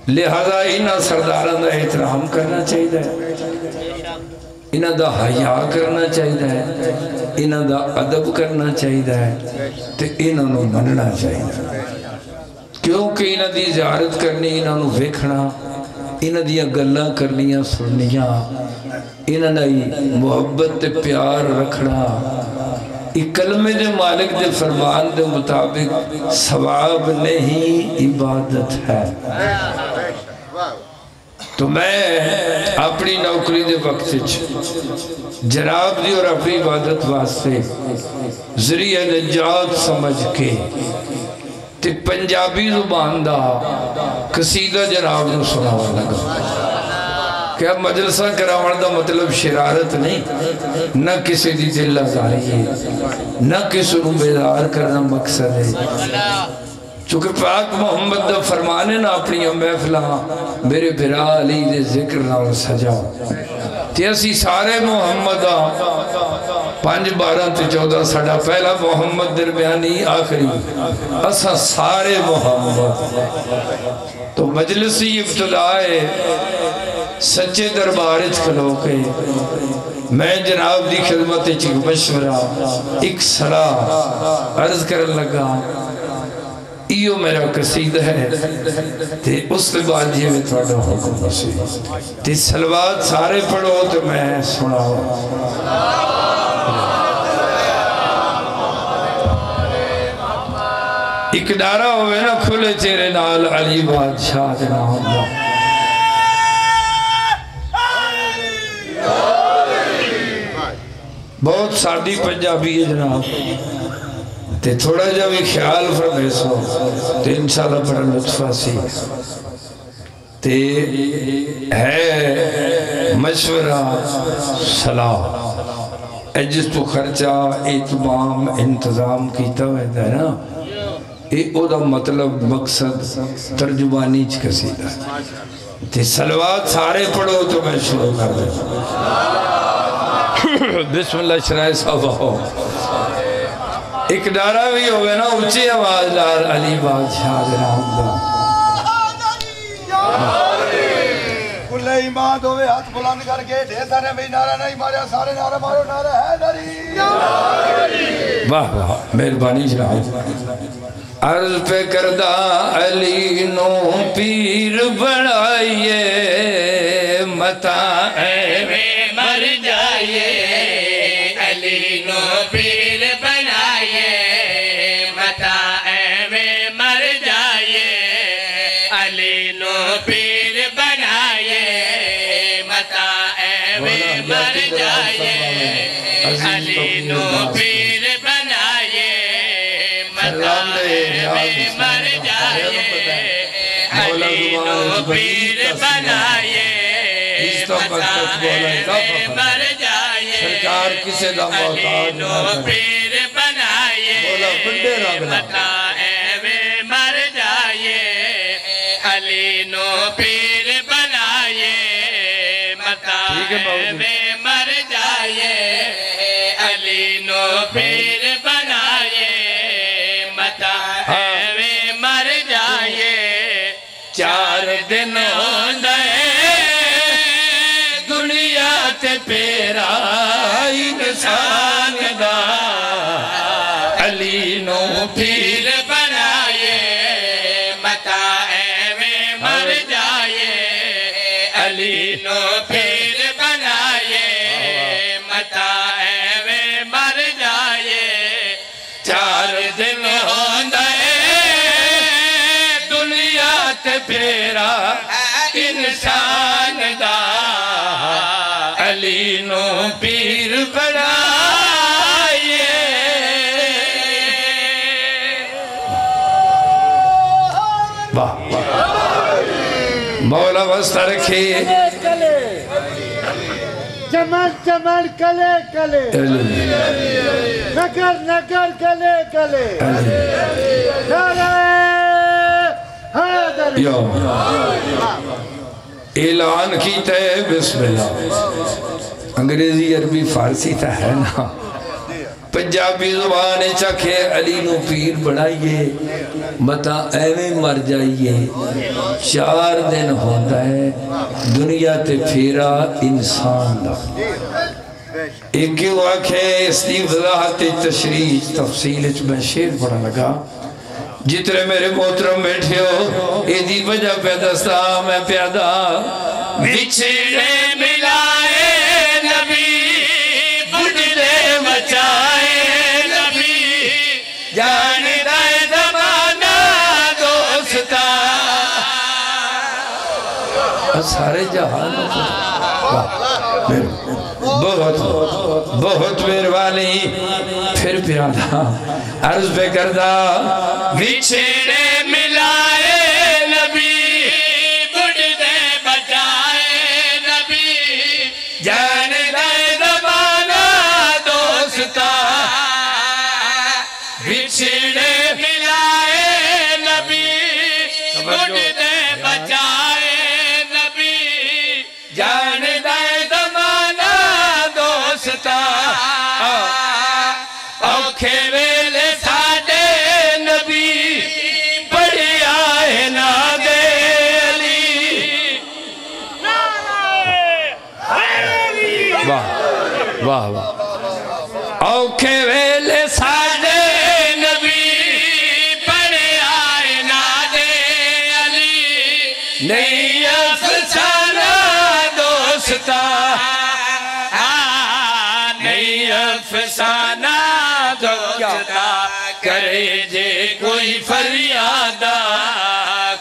لہذا انہاں سرداراں دا احترام کرنا چاہیے، انہاں دا حیا کرنا چاہیے، انہاں دا ادب کرنا چاہیے تے انہاں نوں مننا چاہیے، کیونکہ انہاں دی زیارت کرنی، انہاں نوں ویکھنا، انہاں دیاں گلاں کرنیاں سننیاں، انہاں نال محبت تے پیار رکھنا، ایک کلمے دے مالک دے فرمان دے مطابق ثواب نہیں عبادت ہے۔ تو میں اپنی نوکری دے وقت جناب دی اور اپنی عبادت واسطے ذریعہ نجات سمجھ کے تے پنجابی زبان دا قصیدہ جناب نے سناوا لگا کہ اب مجلسہ کراون دا مطلب شرارت نہیں، نہ کسی دی دل آزاری ہے، نہ کسی نو بیدار کرنا مقصد ہے، چونکہ پاک محمد دا فرمانے نا اپنی محفلاں میرے بھرا علی دے ذکر نال سجاؤ، تے اسی سارے محمد 5-12-14 ساڑھا پہلا محمد درمیانی آخری اساں سارے محمد۔ تو مجلسی ابتدائے سچے دربارت کھلو کے میں جناب دی خدمت ایک مشورہ ایک صلاح عرض کرن لگا، ایو میرا قصیدہ ہے تے اس کے بعد یہ میں تھوڑا حکم سے تے سلوات سارے پڑھو تو میں سناؤ۔ ایک نعرہ ہوئے نا کھلے تیرے نال علی بادشاہ دے نام دا، بہت سادی پنجابی ہے جناب، تے تھوڑا جا بھی خیال فرمے سو تے انشاءاللہ بڑا لطفہ سی تے ہے مشورہ صلاح جس تو خرچہ اعتمام انتظام کیتا ہوئے ہے نا، او دا مطلب مقصد ترجمانی قصیدہ تے سلوات سارے پڑھو تو میں شروع کر دیں۔ بسم اللہ شرائع صاحب ہو ایک نعرہ بھی ہوئے نا اونچی آواز لار علی بادشاہ دے نام دا، کلے ایمان ہوئے ہاتھ بلند کر کے ڈھیر سارے میں نعرہ نہیں ماریا، سارے نعرہ مارو، نعرہ ہے دری۔ واہ واہ مہربانی جناب۔ عرض پہ کردہ علی نو پیر بڑھائیے، متاع میں مر جائیے، علی نو پیر بنائیے، متاع میں مر جائیے، علی نو پیر بنائیے، متاع میں مر جائیے، علی نو پیر بنائیے، متاع میں مر جائیے، علی نو پیر بنائیے، متاع میں مر جائیے، سرکار کسے دا محتاج نہ پیر بنائیے، متاع میں مر جائیے، علی نو پیر بنائیے، متاع میں مر جائیے، علی نو پیر بنائیے، متاع میں مر جائیے، 4 دن ہوندے دنیا تے پیرا انسان دا، علی نو پیر بنائیے، متاع میں مر جائیے، علی نو پیر بنائیے، متاع میں مر جائیے، 4 دن ہوندے دنیا تے پیرا انسان دا، علی نو پیر بنائیے۔ مولا واسطہ رکھے چمن چمن clay clay, Nagar Nagar clay clay, نعرہ حیدر۔ اعلان کیتا ہے بسم اللہ، انگریزی عربی فارسی تا ہے نا، پنجابی زبان چکھے علی نو پیر بنائیے متا ایویں مر جائیے 4 دن ہوتا ہے دنیا تے پھیرا انسان دا ایک کیوں آکھے اس دی وضاحت تشریح تفصیل میں شیر پڑھا لگا جتنے میرے محترم بیٹھے ہو ایدی وجہ پیدستا میں پیدا بچھڑے ملائے نبی بڑھلے بچائے نبی جانے دائے زمانہ دوستا سارے جہان بہت مہربانی پھر پیادا عرض پہ کردہ بچھڑے ملائے نبی بڑھنے بچائے نبی جان دائے زمانہ دوستا بچھڑے ملائے نبی بڑھنے بچائے نبی جان دائے زمانہ دوستا اوکھے ویلے ساڑے نبی بڑی آئے نادے علی واہ واہ اوکھے ویلے ساڑے نبی بڑی آئے نادے علی نہیں افسانہ دوستا نہیں افسانہ دوستا کرے جے کوئی فریادہ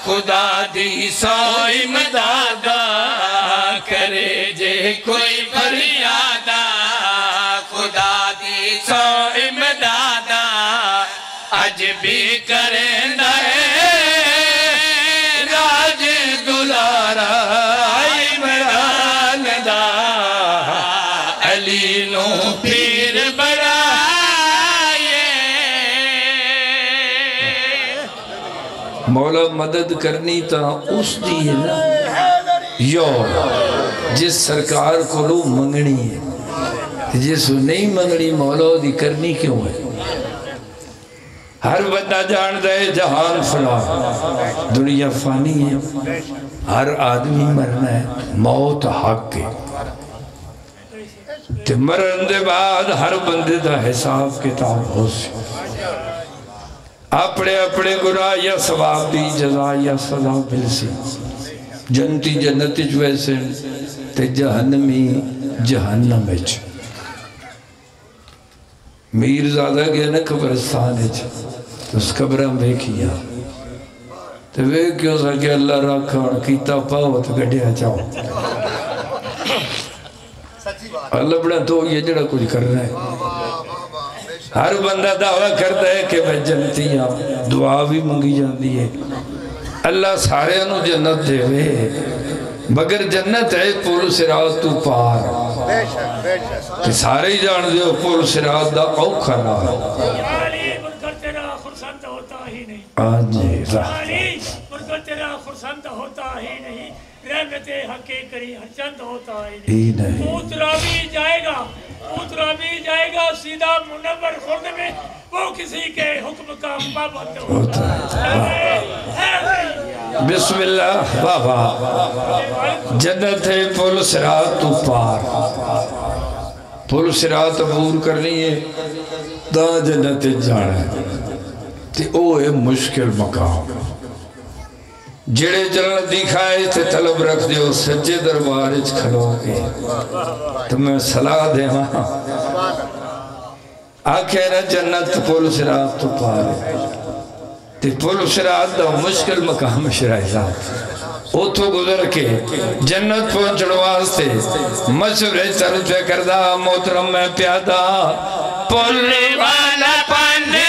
خدا دی سو امدادہ کرے جے کوئی فریادہ خدا دی سو امدادہ اج بھی کریں دائے راج دلارہ عمران دا علی نو پیر بڑھائے مولا مدد کرنی تا اس دی ہے نا یو جس سرکار کو لو منگنی ہے جس نہیں منگنی مولا دی کرنی کیوں ہے ہر بندہ جان دے جہان فنا دنیا فانی ہے ہر آدمی مرنا ہے موت حق ہے تے مرن دے بعد ہر بندے دا حساب کتاب ہو سی اپنے اپنے گناہ یا ثواب دی جزا یا سزا مل سی جنتی جنت ویسے تے جہنمی جہنم وچ میر زیادہ گیا نا قبرستان وچ اس قبرہ میں کیا تے وہ کیوں سا کہ اللہ رکھا کیتا پاؤ تو گڑیا چاہو اللہ بڑا تو یہ جڑا کچھ کر رہا ہے ہر بندہ دعویٰ کرتا ہے کہ میں جنتی ہوں دعا بھی منگی جاندی ہے اللہ سارے انہوں جنت دے وے مگر جنت ہے پول صراط تو پار کہ سارے ہی جان دے پول صراط دا اوکھا رہا علی منکر تیرا خرسند ہوتا ہی نہیں آجی علی منکر تیرا خرسند ہوتا ہی نہیں رحمت حق کری ہر چند ہوتا ہی نہیں اترا بھی جائے گا سیدھا منور خورد میں وہ کسی کے حکم کا پابند ہوتا ہے بسم اللہ بابا جنت ہے پل صراط تو پار پل صراط عبور کرنی ہے دا جنت جانا ہے تے او ہے مشکل مقام جڑے جنت دکھائے تے طلب رکھ دیو سجے دربارج کھلو کے تو میں صلاح دے وہاں آکھے نا جنت پل صراط تو پار تے پل صراط دا مشکل مقام شرائزات اتھو گزر کے جنت پہنچڑ واسطے مشورے چل پہ کردہ محترم میں پیادا پل والا پاندے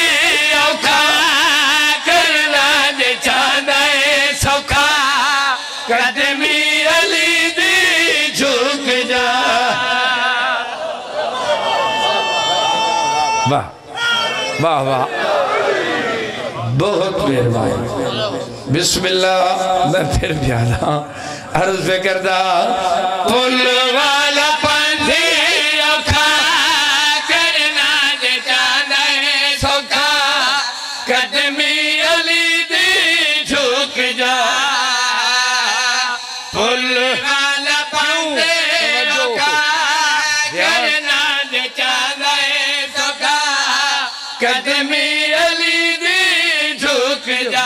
اوکھا کرنا دے چاندائے سوکھا قدمی علی دی جھک جا واہ واہ واہ بہت مہربانی بسم اللہ میں پھر پیادا عرض پہ کردہ پل والا پاندے اوکھا کرنا دے چاندائے جا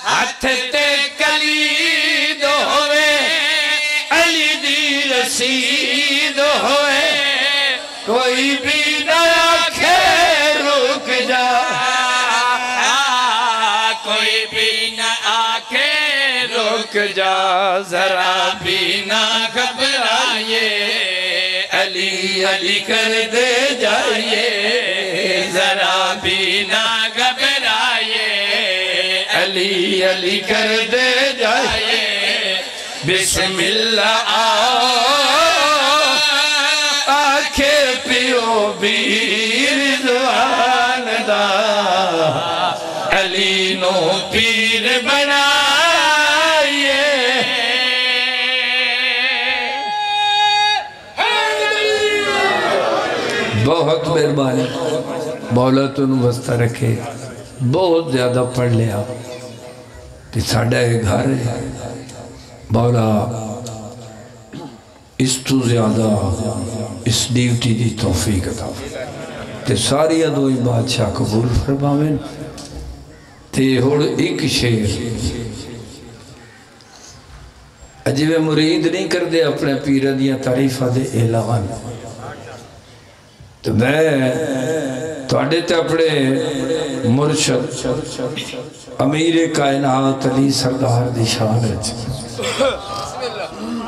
ہاتھ تے کلید ہوئے علی دی رسید ہوئے کوئی بھی نہ آکھے رک جا کوئی بھی نہ آکھے رک جا ذرا بھی نہ گھبرائیے علی علی کر دے جائیے ذرا بھی نہ گھبرائیے علی علی کر دے جائیے بسم اللہ آنکھے پیو بیر رضوان دا علی نو پیر بنائیے بہت مہربانی مولا تنوں وسطہ رکھے بہت زیادہ پڑھ لیا کہ ساڑھا ایک گھر ہے مولا اس تو زیادہ اس ڈیوٹی دی توفیق عطا تے ساری ادوئی بادشاہ قبول فرماویں تے ہوڑ ایک شیر عجیب مرید نہیں کر دے اپنے پیرہ دیا تعریفہ دے اعلان تو میں توڑے تے اپنے مرشد امیر کائنات علی سردار دی شان ہے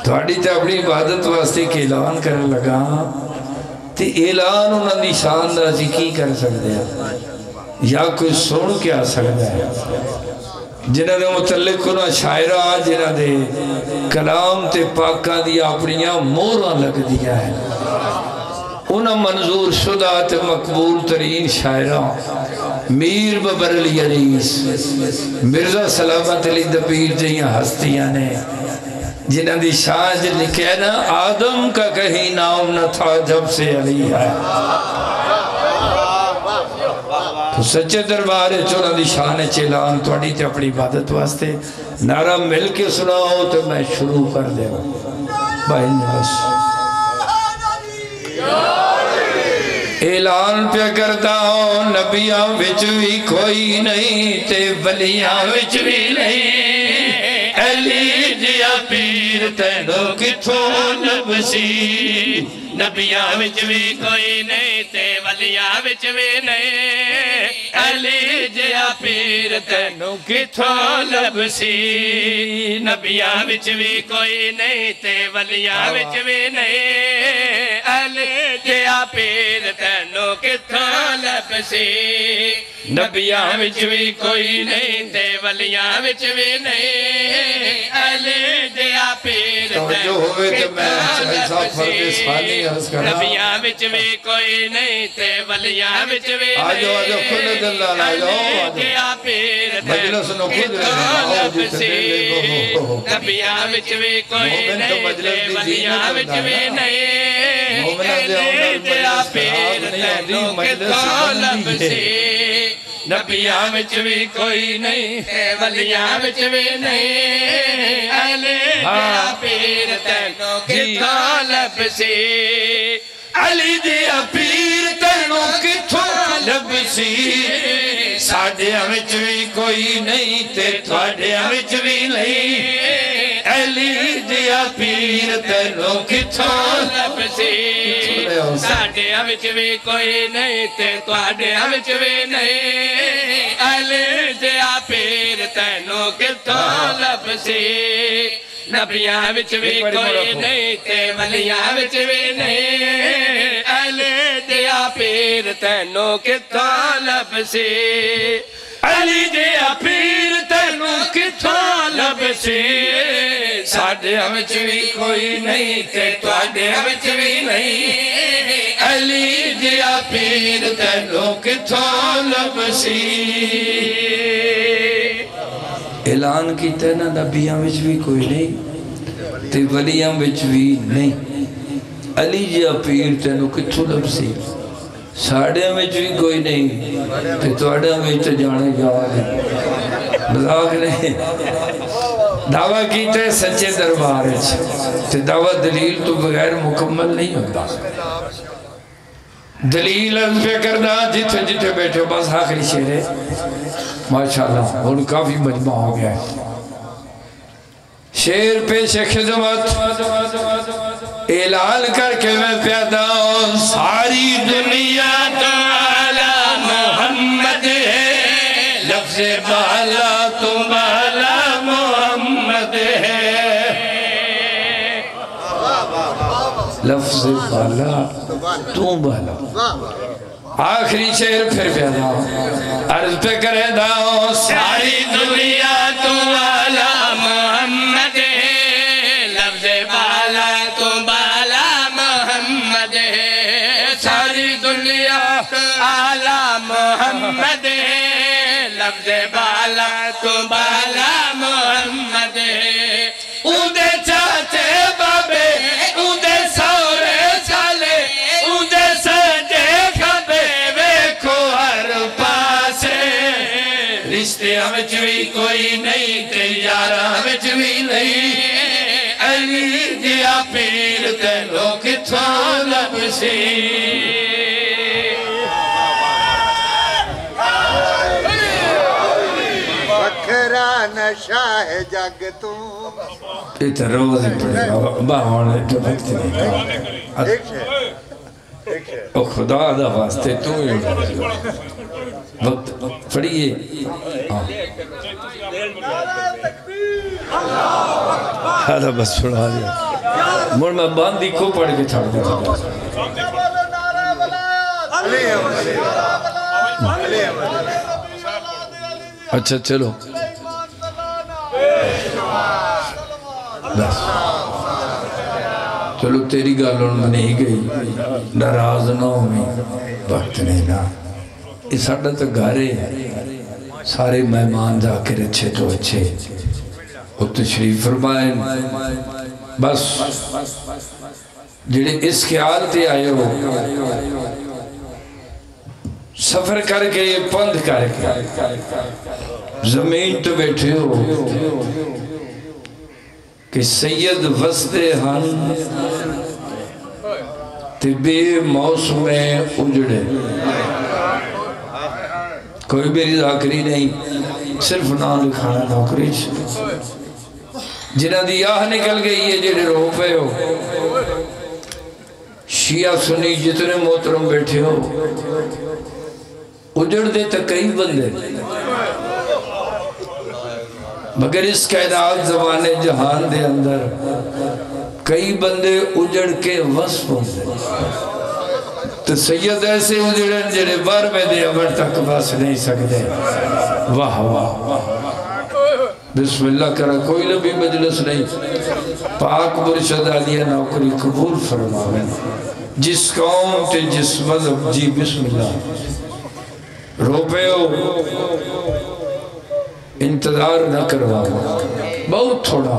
توڑی تے اپنی عبادت واسطے کے اعلان کرنے لگا تے اعلان انہوں نے شان دا جی کی کر سکتے ہیں یا کوئی سن کے آ سکتا ہے جنہاں دے متعلق انہوں شاعرہ جنہاں دے کلام تے پاکاں دیا اپنیاں مورا لگ دیا ہے انہاں منظور شدہ تے مقبول ترین شاعرہ میر ببر علی عریس مرزا سلامت علی دبیر جہاں ہستیاں نے جنہاں دی شان جن لکھے نا آدم کا کہیں نام نہ تھا جب سے علی ہے تو سچے دربار چونہ دی شان چیلان توڑی تے اپنی عبادت واسطے نعرہ مل کے سناؤ تو میں شروع کر دے بھائی نواز اعلان پہ کرتا ہوں نبیاں وچ بھی کوئی نہیں تے ولیاں وچ بھی نہیں علی جیا پیر تینوں کتھوں لبسی نبیاں وچ بھی کوئی نہیں تے ولیاں وچ بھی نہیں علی جیا پیر تینوں کتھوں لبسی نبیاں وچ بھی کوئی نہیں تے ولیاں وچ بھی نہیں علی جیا پیر تینوں کتھوں لبسی نبیاں وچ بھی کوئی نہیں تے ولیاں وچ بھی نہیں علی جیا پیر تینوں کتھوں لبسی نبیاں وچ بھی کوئی نہیں تے ولیاں وچ بھی نہیں علی جیا پیر تینوں کتھوں لبسی نبیاں وچ بھی کوئی نہیں تے ولیاں وچ بھی نہیں علی جیا پیر تینوں کتھوں لبسی نبیاں وچ بھی کوئی نہیں تے ولیاں وچ بھی نہیں علی جیا پیر تینوں کتھوں لبسی علی جیا پیر تینوں کتھوں لبسی ساڈیاں وچ بھی کوئی نہیں تے تواڈیاں وچ بھی نہیں علی جیا پیر تینوں کتھوں لبسی ساڈیاں وچ بھی کوئی نہیں تے تواڈیاں وچ بھی نہیں علی جیا پیر تینوں کتھوں لبسی نبیاں وچ بھی کوئی نہیں تے ولیاں وچ بھی نہیں علی جیا پیر تینوں کتھوں لبسی علی جیا پیر تینوں کتھوں لبسی ساڈیاں وچ بھی کوئی نہیں تے تواڈیاں وچ بھی نہیں علی جیا پیر تینوں کتھوں لبسی اعلان کیتا ہے نا نبیاں وچ بھی کوئی نہیں تے ولیاں وچ بھی نہیں علی جیا پیر تینوں کتھوں لبسی ساڑھیاں وچ بھی کوئی نہیں تے تواڈیاں وچ جانے یاد ہے مذاق نہیں دعویٰ کیتا ہے سچے دربار تے دعویٰ دلیل تو بغیر مکمل نہیں ہوتا دلیل از پہ کردہ جتھے جتھے بیٹھے بس آخری شعر ہے ماشاءاللہ ان کافی مجمع ہو گیا ہے شیر پیش خدمت اعلان کر کے میں پیدا ہوں ساری دنیا تو اعلیٰ محمد ہے لفظ بالا تو بالا محمد ہے لفظ بالا تو بالا آخری شیر پھر پیدا ہوں عرض پہ کرے داؤں ساری دنیا تو اعلیٰ محمد ہے لفظ بالا تو بالا محمد ہے ساری دنیا اعلیٰ محمد ہے لفظ بالا تو بالا محمد ہے اودے چاچے بابے اودے سورے چالے اودے سجے کھبے ویکھو ہر پاسے رشتے ہمچ بھی کوئی نہیں تے یارہ ہمچ بھی نہیں علی دیا پیر تے لوگ کتھوں لبسی بکھرا نشہ ہے جگ تو ایتا روز ہی پڑے گا باہانے جو وقت نہیں او خدا دا واسطے تو ہی وقت پڑھئیے ہاں بس پڑھا دیا مر میں باندھی کو پڑھ کے چھاڑ دیا اچھا چلو بس چلو تیری گالوں میں نہیں گئی ناراض نہ ہوئی وقت نہیں نا اس ساڑھا تو گھارے سارے مہمان جا کر اچھے تو اچھے وہ تشریف فرمائیں بس جڑے اس خیال تے آئے ہو سفر کر کے پند کر کے زمین تو بیٹھے ہو کہ سید وسط ہن تے بے موسم اجڑے کوئی میری ذاکری نہیں صرف نام لکھانا نوکری جنہ دی آہ نکل گئی ہے جنہیں رو پہ ہو شیعہ سنی جتنے محترم بیٹھے ہو اجڑ دے تک کئی بندے مگر اس کائنات زمانے جہان دے اندر کئی بندے اجڑ کے وصف ہوتے تو سید ایسے اجڑن جنہیں بار میں دے عمر تک بس نہیں سکتے واہ واہ بسم اللہ کرا کوئی نبی مجلس نہیں پاک مرشد علیہ نوکری قبول فرماویں جس قوم تے جس مذہب جی بسم اللہ رو پہ ہو انتظار نہ کروا بہت تھوڑا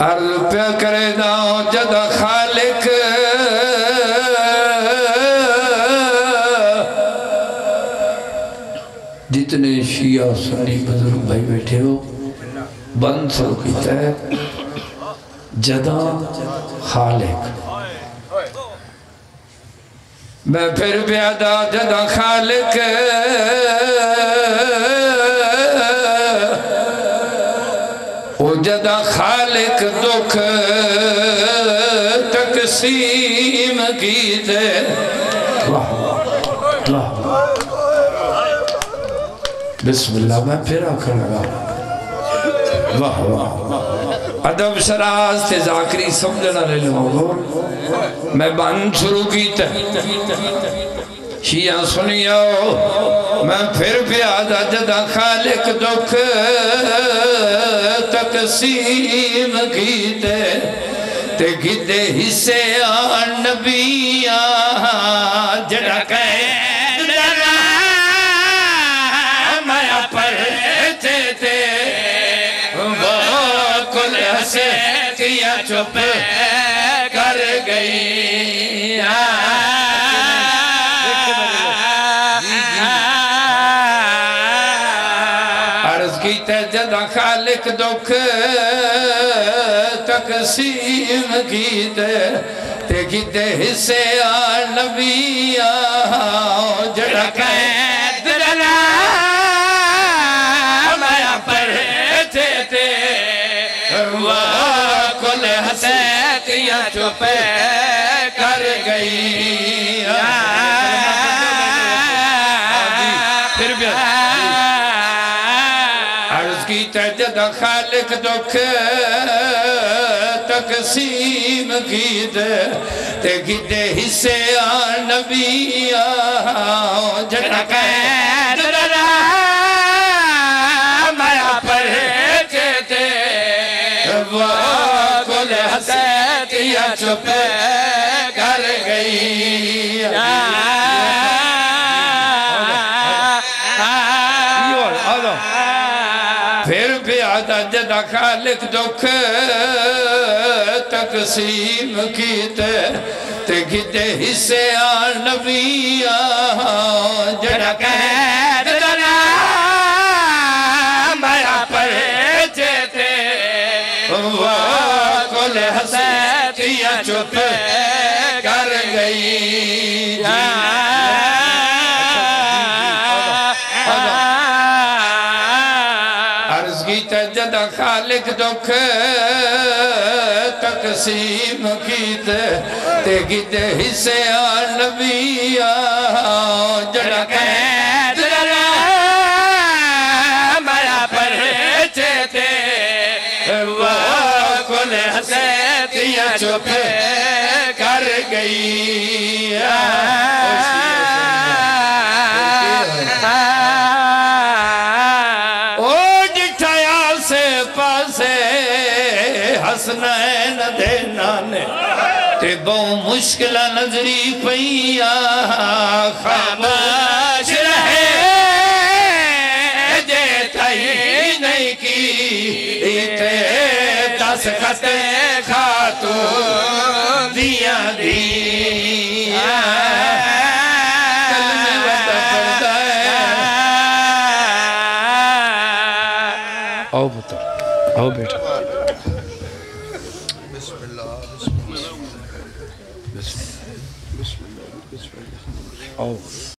عرض پہ کرے نا جدا خالق جتنے شیعہ سنی بزرگ بھائی بیٹھے ہو بند سو کیتا ہے جدا خالق میں پھر بیادا جدا خالق او جدا خالق دکھ تقسیم کیتے بسم اللہ میں پھر آکر لگا واہ واہ ادب شراز تے ذاکری سمجھنا لے لوگو میں بند شروع کیتا شیعہ سنیو میں پھر پیادا جدا خالق دکھ تقسیم کیتے تے گدے حصے آن نبیاں جڑا کہے مایا پرتے تے وہ کل حسے کیا چپ کر گئی عرض کیتے جدا خالق دکھ تقسیم کیتے تے کیتے حصے آن نبیاں جڑا قید چپ کر گئی پھر بھی عرض کی تجد خالق دکھ تقسیم کی تے گدے حصے آن نبی آن جھڑک مایا پر چیتے وہ کل حسیتیا چپ کر گئی پھر بھی آدھا جدہ خالق دکھ تقسیم کی تے گدے حصے آن نبی آن جھڑک مایا پر چیتے وہ کل حسیتیا چپ کر گئی عرض کی جدہ خالق دکھ تقسیم کی تے گدے حصے آن نبی آن جھڑک مایا پر چیتے وہ کل حسیتیا چپ کر گئی حسنین دے نانے تے بہو مشکلہ نظری پئیا خاموش رہے جے تھئی نہیں کی تے دس خط خاتون دیاں دیاں کلمہ وطا پردہ ہے آؤ بتا آؤ بیٹا Oh.